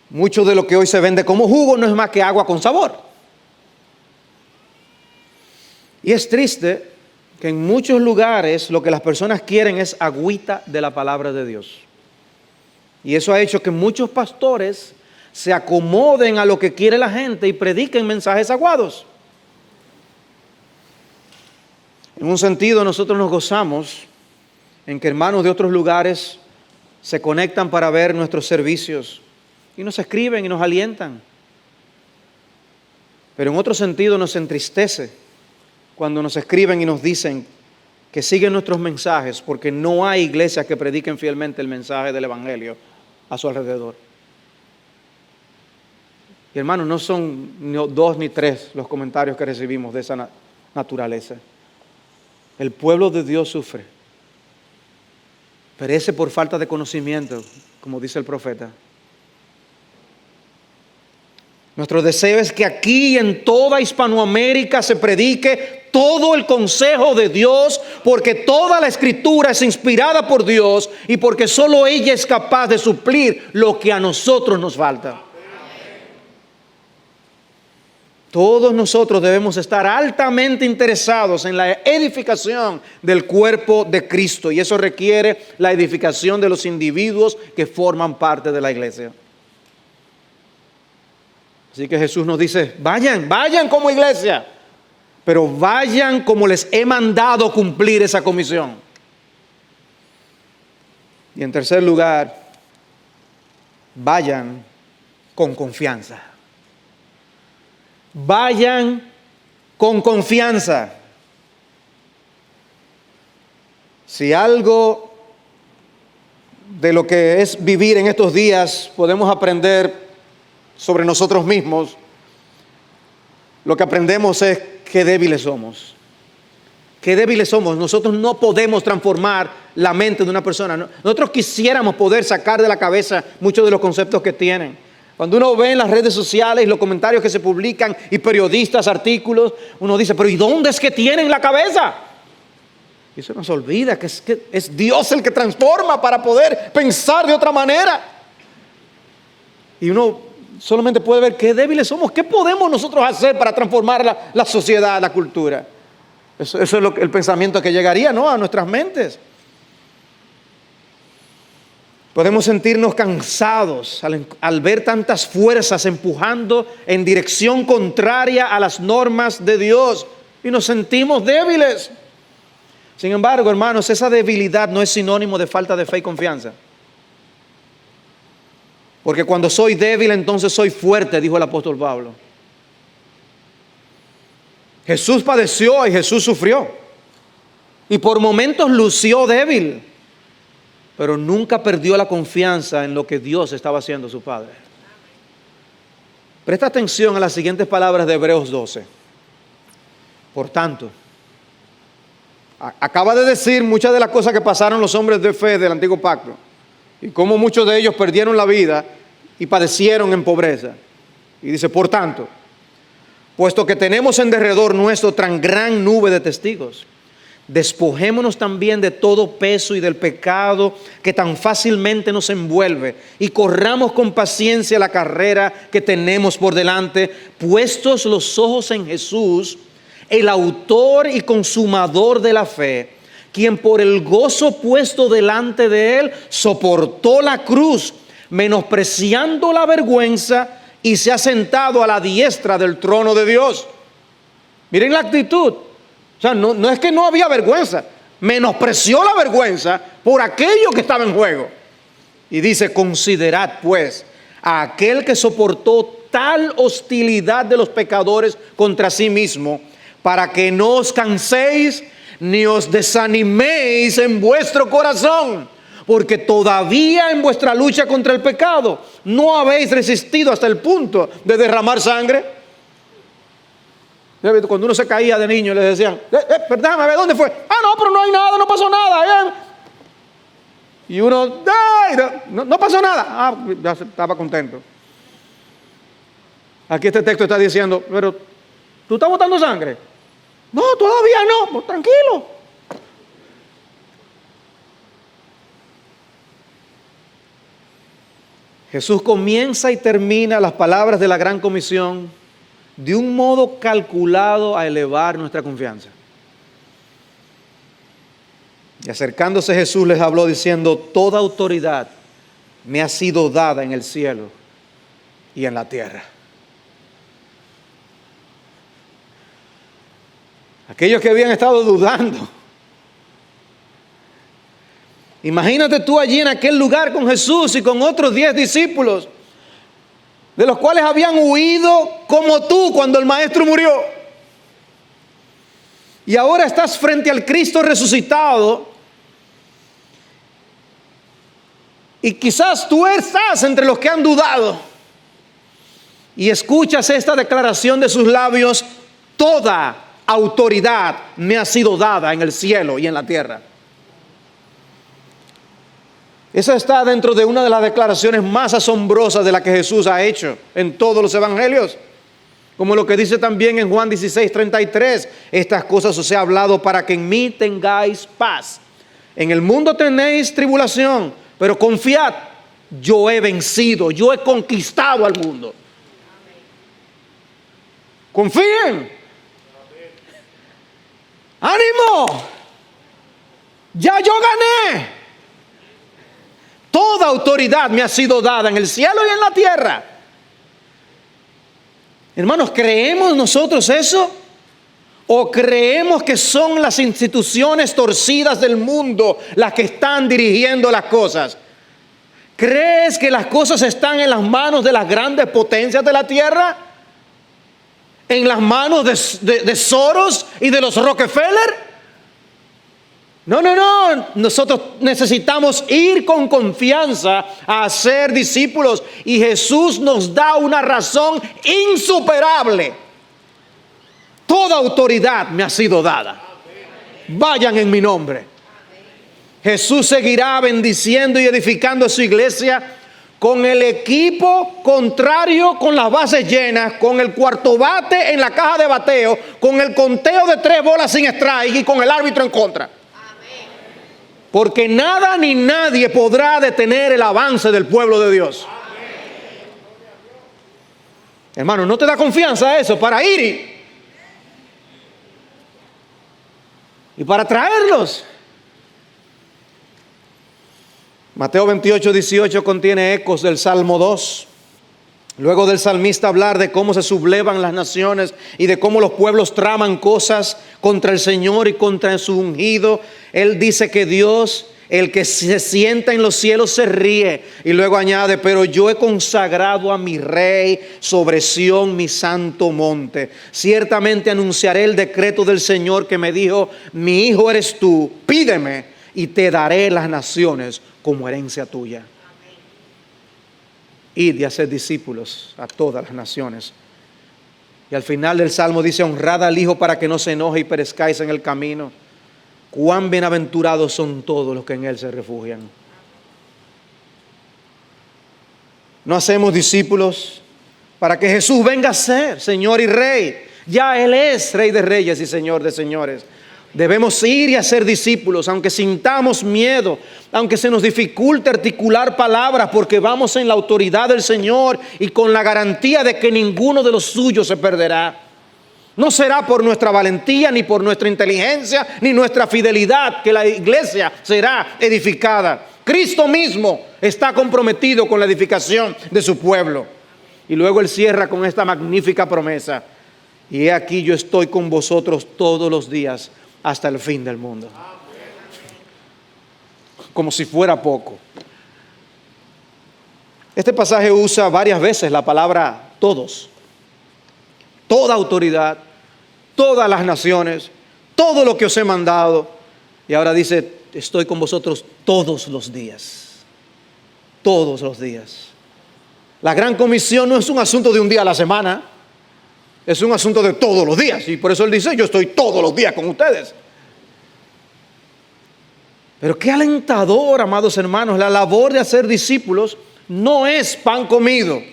Mucho de lo que hoy se vende como jugo no es más que agua con sabor. Y es triste que en muchos lugares lo que las personas quieren es agüita de la palabra de Dios. Y eso ha hecho que muchos pastores se acomoden a lo que quiere la gente y prediquen mensajes aguados. En un sentido, nosotros nos gozamos en que hermanos de otros lugares se conectan para ver nuestros servicios y nos escriben y nos alientan. Pero en otro sentido nos entristece cuando nos escriben y nos dicen que siguen nuestros mensajes porque no hay iglesias que prediquen fielmente el mensaje del Evangelio a su alrededor. Y hermanos, no son ni 2 ni 3 los comentarios que recibimos de esa naturaleza. El pueblo de Dios sufre perece por falta de conocimiento, como dice el profeta. Nuestro deseo es que aquí en toda Hispanoamérica se predique todo el consejo de Dios, porque toda la Escritura es inspirada por Dios y porque solo ella es capaz de suplir lo que a nosotros nos falta. Todos nosotros debemos estar altamente interesados en la edificación del cuerpo de Cristo, y eso requiere la edificación de los individuos que forman parte de la iglesia. Así que Jesús nos dice, vayan como iglesia, pero vayan como les he mandado cumplir esa comisión. Y en tercer lugar, vayan con confianza. Vayan con confianza. Si algo de lo que es vivir en estos días podemos aprender sobre nosotros mismos, lo que aprendemos es qué débiles somos. Qué débiles somos. Nosotros no podemos transformar la mente de una persona. Nosotros quisiéramos poder sacar de la cabeza muchos de los conceptos que tienen. Cuando uno ve en las redes sociales los comentarios que se publican y periodistas, artículos, uno dice, pero ¿y dónde es que tienen la cabeza? Y eso nos olvida que es Dios el que transforma para poder pensar de otra manera. Y uno solamente puede ver qué débiles somos. ¿Qué podemos nosotros hacer para transformar la sociedad, la cultura? Eso es el pensamiento que llegaría, ¿no?, a nuestras mentes. Podemos sentirnos cansados al ver tantas fuerzas empujando en dirección contraria a las normas de Dios, y nos sentimos débiles. Sin embargo, hermanos, esa debilidad no es sinónimo de falta de fe y confianza. Porque cuando soy débil, entonces soy fuerte, dijo el apóstol Pablo. Jesús padeció y Jesús sufrió. Y por momentos lució débil, pero nunca perdió la confianza en lo que Dios estaba haciendo, su Padre. Presta atención a las siguientes palabras de Hebreos 12. Por tanto, acaba de decir muchas de las cosas que pasaron los hombres de fe del antiguo pacto, y cómo muchos de ellos perdieron la vida y padecieron en pobreza. Y dice, por tanto, puesto que tenemos en derredor nuestro tan gran nube de testigos, despojémonos también de todo peso y del pecado que tan fácilmente nos envuelve, y corramos con paciencia la carrera que tenemos por delante, puestos los ojos en Jesús, el autor y consumador de la fe, quien por el gozo puesto delante de él soportó la cruz, menospreciando la vergüenza, y se ha sentado a la diestra del trono de Dios. Miren la actitud. O sea, no es que no había vergüenza, menospreció la vergüenza por aquello que estaba en juego. Y dice, considerad pues a aquel que soportó tal hostilidad de los pecadores contra sí mismo, para que no os canséis ni os desaniméis en vuestro corazón, porque todavía en vuestra lucha contra el pecado no habéis resistido hasta el punto de derramar sangre. Cuando uno se caía de niño le decían, déjame ver, ¿dónde fue? No, pero no hay nada, no pasó nada. Y uno, no pasó nada. Ya estaba contento. Aquí este texto está diciendo, pero ¿tú estás botando sangre? No, todavía no, pues tranquilo. Jesús comienza y termina las palabras de la Gran Comisión de un modo calculado a elevar nuestra confianza. Y acercándose Jesús les habló diciendo, toda autoridad me ha sido dada en el cielo y en la tierra. Aquellos que habían estado dudando. Imagínate tú allí en aquel lugar con Jesús y con otros 10 discípulos, de los cuales habían huido como tú cuando el maestro murió. Y ahora estás frente al Cristo resucitado. Y quizás tú estás entre los que han dudado. Y escuchas esta declaración de sus labios, toda autoridad me ha sido dada en el cielo y en la tierra. Esa está dentro de una de las declaraciones más asombrosas de la que Jesús ha hecho en todos los evangelios. Como lo que dice también en Juan 16:33, estas cosas os he hablado para que en mí tengáis paz. En el mundo tenéis tribulación, pero confiad, yo he vencido, yo he conquistado al mundo. Confíen. ¡Ánimo! Ya yo gané. Toda autoridad me ha sido dada en el cielo y en la tierra. Hermanos, ¿creemos nosotros eso? ¿O creemos que son las instituciones torcidas del mundo las que están dirigiendo las cosas? ¿Crees que las cosas están en las manos de las grandes potencias de la tierra? ¿En las manos de Soros y de los Rockefeller? No. Nosotros necesitamos ir con confianza a ser discípulos. Y Jesús nos da una razón insuperable. Toda autoridad me ha sido dada. Vayan en mi nombre. Jesús seguirá bendiciendo y edificando su iglesia con el equipo contrario, con las bases llenas, con el cuarto bate en la caja de bateo, con el conteo de 3 bolas sin strike y con el árbitro en contra. Porque nada ni nadie podrá detener el avance del pueblo de Dios. Hermano, ¿no te da confianza eso para ir y para traerlos? Mateo 28:18 contiene ecos del Salmo 2. Luego del salmista hablar de cómo se sublevan las naciones y de cómo los pueblos traman cosas contra el Señor y contra su ungido, él dice que Dios, el que se sienta en los cielos, se ríe. Y luego añade: pero yo he consagrado a mi rey sobre Sión, mi santo monte. Ciertamente anunciaré el decreto del Señor que me dijo: mi hijo eres tú, pídeme y te daré las naciones como herencia tuya. Id y haced discípulos a todas las naciones. Y al final del Salmo dice: honrad al Hijo para que no se enoje y perezcáis en el camino. Cuán bienaventurados son todos los que en Él se refugian. No hacemos discípulos para que Jesús venga a ser Señor y Rey. Ya Él es Rey de Reyes y Señor de Señores. Debemos ir y hacer discípulos, aunque sintamos miedo, aunque se nos dificulte articular palabras, porque vamos en la autoridad del Señor y con la garantía de que ninguno de los suyos se perderá. No será por nuestra valentía, ni por nuestra inteligencia, ni nuestra fidelidad que la iglesia será edificada. Cristo mismo está comprometido con la edificación de su pueblo. Y luego Él cierra con esta magnífica promesa: y he aquí, yo estoy con vosotros todos los días hasta el fin del mundo. Como si fuera poco. Este pasaje usa varias veces la palabra todos. Toda autoridad, todas las naciones, todo lo que os he mandado. Y ahora dice: estoy con vosotros todos los días. Todos los días. La gran comisión no es un asunto de un día a la semana. Es un asunto de todos los días. Y por eso Él dice: yo estoy todos los días con ustedes. Pero qué alentador, amados hermanos. La labor de hacer discípulos no es pan comido.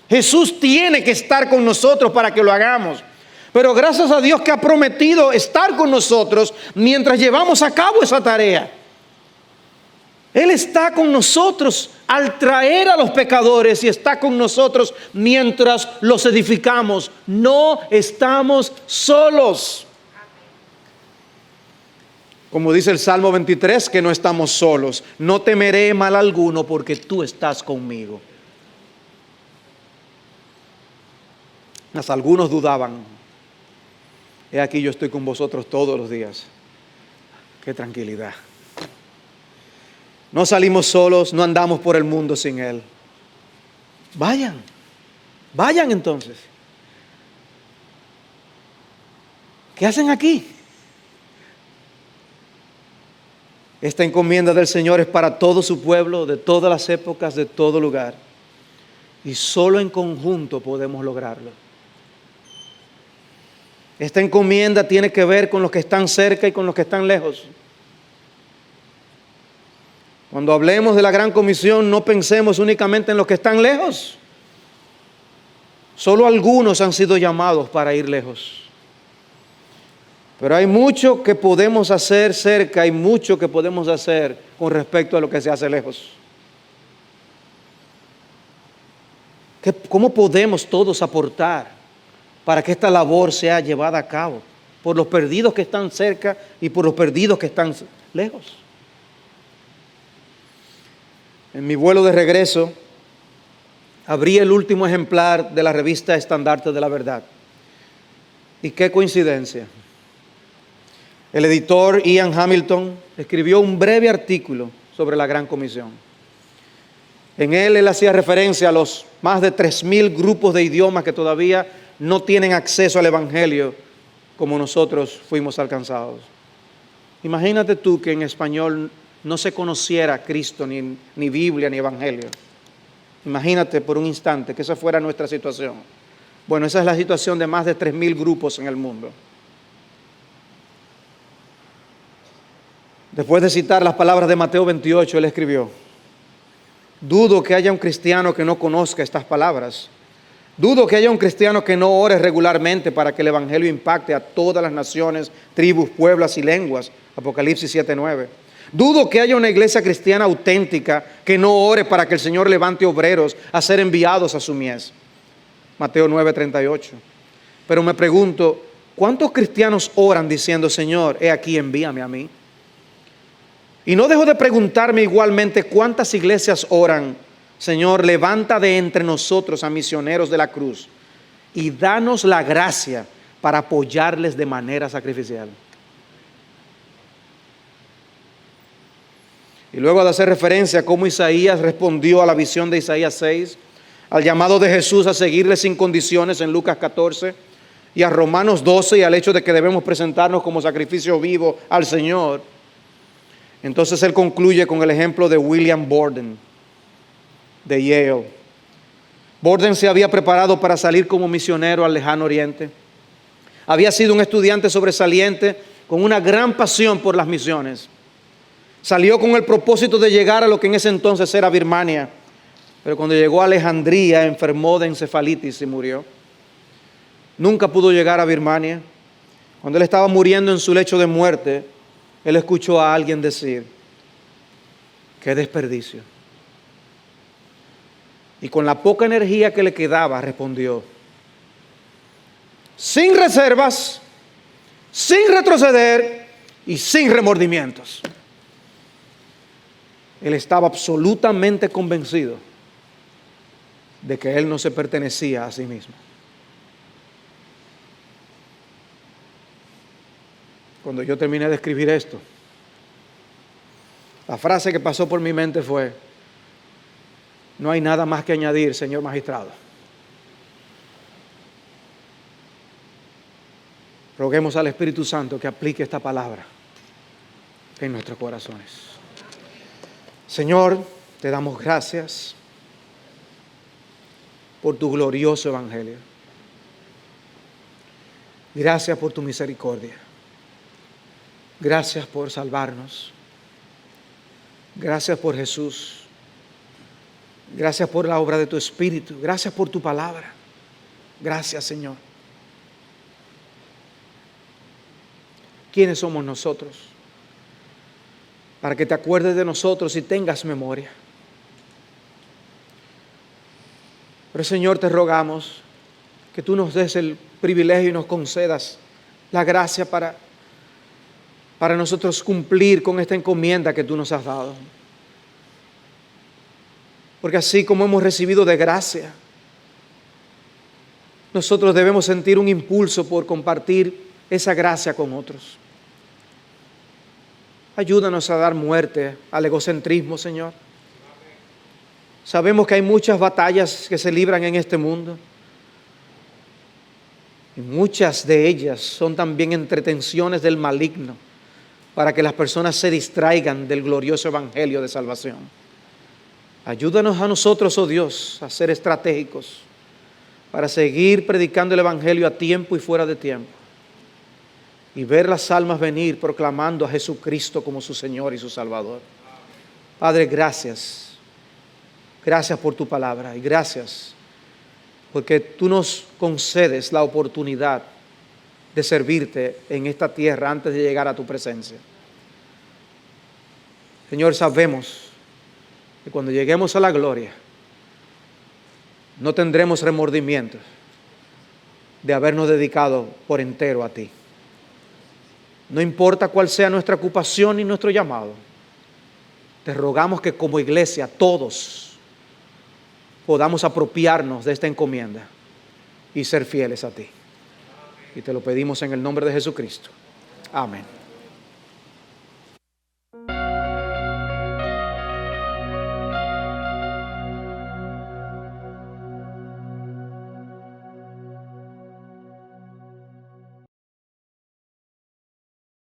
Jesús tiene que estar con nosotros para que lo hagamos. Pero gracias a Dios que ha prometido estar con nosotros mientras llevamos a cabo esa tarea. Él está con nosotros al traer a los pecadores y está con nosotros mientras los edificamos. No estamos solos. Como dice el Salmo 23, que no estamos solos. No temeré mal alguno porque tú estás conmigo. Mas algunos dudaban. He aquí, yo estoy con vosotros todos los días. Qué tranquilidad. No salimos solos, no andamos por el mundo sin Él. Vayan entonces. ¿Qué hacen aquí? Esta encomienda del Señor es para todo su pueblo, de todas las épocas, de todo lugar. Y solo en conjunto podemos lograrlo. Esta encomienda tiene que ver con los que están cerca y con los que están lejos. Cuando hablemos de la gran comisión, no pensemos únicamente en los que están lejos. Solo algunos han sido llamados para ir lejos. Pero hay mucho que podemos hacer cerca, hay mucho que podemos hacer con respecto a lo que se hace lejos. ¿Cómo podemos todos aportar para que esta labor sea llevada a cabo? Por los perdidos que están cerca y por los perdidos que están lejos. En mi vuelo de regreso, abrí el último ejemplar de la revista Estandarte de la Verdad. Y qué coincidencia. El editor Ian Hamilton escribió un breve artículo sobre la Gran Comisión. En él hacía referencia a los más de 3,000 grupos de idiomas que todavía no tienen acceso al Evangelio como nosotros fuimos alcanzados. Imagínate tú que en español no se conociera Cristo, ni Biblia, ni Evangelio. Imagínate por un instante que esa fuera nuestra situación. Bueno, esa es la situación de más de 3,000 grupos en el mundo. Después de citar las palabras de Mateo 28, él escribió: dudo que haya un cristiano que no conozca estas palabras. Dudo que haya un cristiano que no ore regularmente para que el Evangelio impacte a todas las naciones, tribus, pueblos y lenguas. Apocalipsis 7:9. Dudo que haya una iglesia cristiana auténtica que no ore para que el Señor levante obreros a ser enviados a su mies. Mateo 9:38. Pero me pregunto, ¿cuántos cristianos oran diciendo: Señor, he aquí, envíame a mí? Y no dejo de preguntarme igualmente cuántas iglesias oran: Señor, levanta de entre nosotros a misioneros de la cruz y danos la gracia para apoyarles de manera sacrificial. Y luego de hacer referencia a cómo Isaías respondió a la visión de Isaías 6, al llamado de Jesús a seguirle sin condiciones en Lucas 14, y a Romanos 12, y al hecho de que debemos presentarnos como sacrificio vivo al Señor, entonces él concluye con el ejemplo de William Borden, de Yale. Borden se había preparado para salir como misionero al lejano oriente. Había sido un estudiante sobresaliente con una gran pasión por las misiones. Salió con el propósito de llegar a lo que en ese entonces era Birmania, pero cuando llegó a Alejandría enfermó de encefalitis y murió. Nunca pudo llegar a Birmania. Cuando él estaba muriendo en su lecho de muerte, él escuchó a alguien decir: ¡qué desperdicio! Y con la poca energía que le quedaba, respondió, sin reservas, sin retroceder y sin remordimientos. Él estaba absolutamente convencido de que él no se pertenecía a sí mismo. Cuando yo terminé de escribir esto, la frase que pasó por mi mente fue: no hay nada más que añadir, señor magistrado. Roguemos al Espíritu Santo que aplique esta palabra en nuestros corazones. Señor, te damos gracias por tu glorioso evangelio. Gracias por tu misericordia. Gracias por salvarnos. Gracias por Jesús. Gracias por la obra de tu Espíritu. Gracias por tu palabra. Gracias, Señor. ¿Quiénes somos nosotros para que te acuerdes de nosotros y tengas memoria? Pero, Señor, te rogamos que tú nos des el privilegio y nos concedas la gracia para nosotros cumplir con esta encomienda que tú nos has dado. Porque así como hemos recibido de gracia, nosotros debemos sentir un impulso por compartir esa gracia con otros. Ayúdanos a dar muerte al egocentrismo, Señor. Sabemos que hay muchas batallas que se libran en este mundo. Y muchas de ellas son también entretenciones del maligno para que las personas se distraigan del glorioso evangelio de salvación. Ayúdanos a nosotros, oh Dios, a ser estratégicos para seguir predicando el evangelio a tiempo y fuera de tiempo y ver las almas venir proclamando a Jesucristo como su Señor y su Salvador. Padre, gracias. Gracias por tu palabra y gracias porque tú nos concedes la oportunidad de servirte en esta tierra antes de llegar a tu presencia. Señor, sabemos que cuando lleguemos a la gloria no tendremos remordimientos de habernos dedicado por entero a ti. No importa cuál sea nuestra ocupación ni nuestro llamado, te rogamos que como iglesia todos podamos apropiarnos de esta encomienda y ser fieles a ti. Y te lo pedimos en el nombre de Jesucristo. Amén.